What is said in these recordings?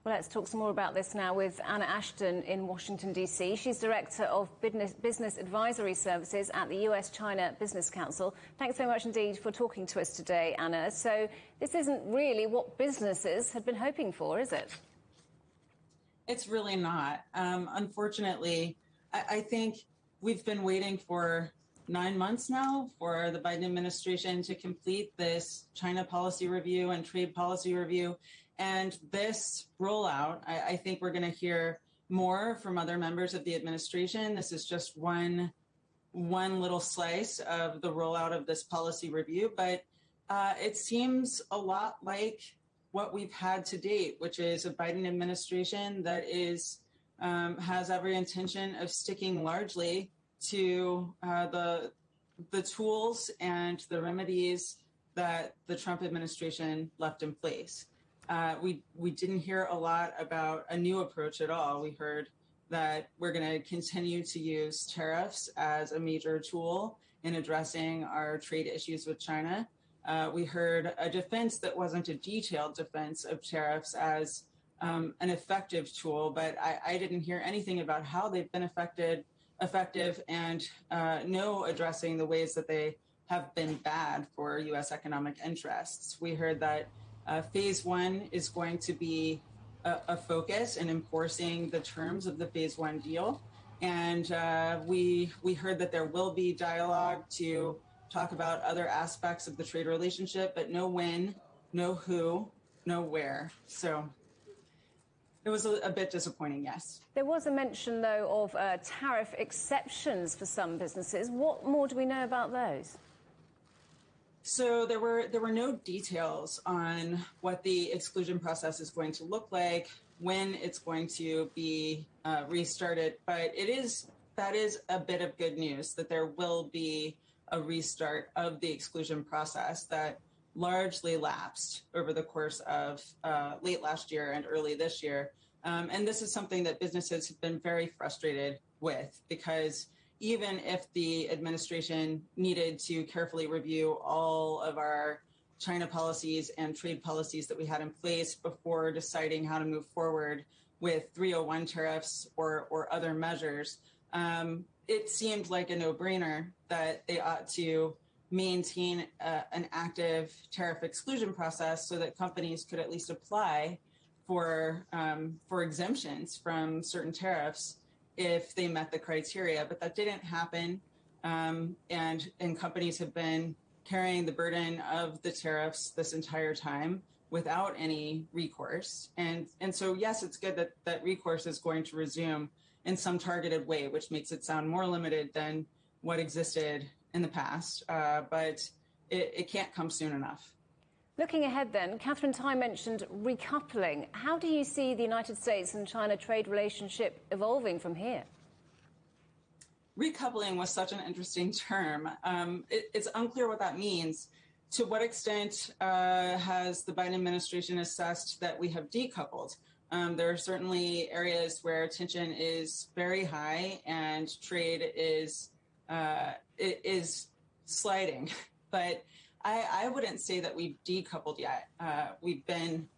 Well, let's talk some more about this now with Anna Ashton in Washington, D.C. She's Director of Business Advisory Services at the US-China Business Council. Thanks so much indeed for talking to us today, Anna. So this isn't really what businesses had been hoping for, is it? It's really not. Unfortunately, I think we've been waiting for 9 months now for the Biden administration to complete this China policy review and trade policy review. And this rollout, I think we're going to hear more from other members of the administration. This is just one little slice of the rollout of this policy review, but it seems a lot like what we've had to date, which is a Biden administration that has every intention of sticking largely to the tools and the remedies that the Trump administration left in place. We didn't hear a lot about a new approach at all. We heard that we're going to continue to use tariffs as a major tool in addressing our trade issues with China. We heard a defense that wasn't a detailed defense of tariffs as an effective tool, but I didn't hear anything about how they've been effective and no addressing the ways that they have been bad for U.S. economic interests. We heard that phase one is going to be a focus in enforcing the terms of the phase one deal. And we heard that there will be dialogue to talk about other aspects of the trade relationship, but no when, no who, no where. So it was a bit disappointing, yes. There was a mention, though, of tariff exceptions for some businesses. What more do we know about those? So there were no details on what the exclusion process is going to look like, when it's going to be restarted. But that is a bit of good news that there will be a restart of the exclusion process that largely lapsed over the course of late last year and early this year. And this is something that businesses have been very frustrated with, because even if the administration needed to carefully review all of our China policies and trade policies that we had in place before deciding how to move forward with 301 tariffs or other measures, it seemed like a no-brainer that they ought to maintain an active tariff exclusion process so that companies could at least apply for exemptions from certain tariffs if they met the criteria. But that didn't happen, and companies have been carrying the burden of the tariffs this entire time without any recourse. And so, yes, it's good that recourse is going to resume in some targeted way, which makes it sound more limited than what existed in the past, but it can't come soon enough. Looking ahead then, Catherine Tai mentioned recoupling. How do you see the United States and China trade relationship evolving from here? Recoupling was such an interesting term. It's unclear what that means. To what extent has the Biden administration assessed that we have decoupled? There are certainly areas where tension is very high and trade is sliding, but I wouldn't say that we've decoupled yet. We've been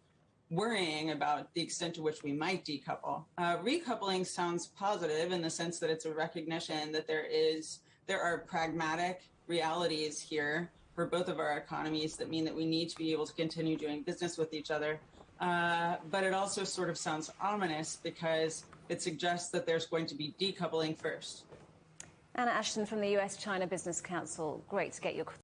worrying about the extent to which we might decouple. Recoupling sounds positive in the sense that it's a recognition that there are pragmatic realities here for both of our economies that mean that we need to be able to continue doing business with each other. But it also sort of sounds ominous because it suggests that there's going to be decoupling first. Anna Ashton from the US-China Business Council. Great to get your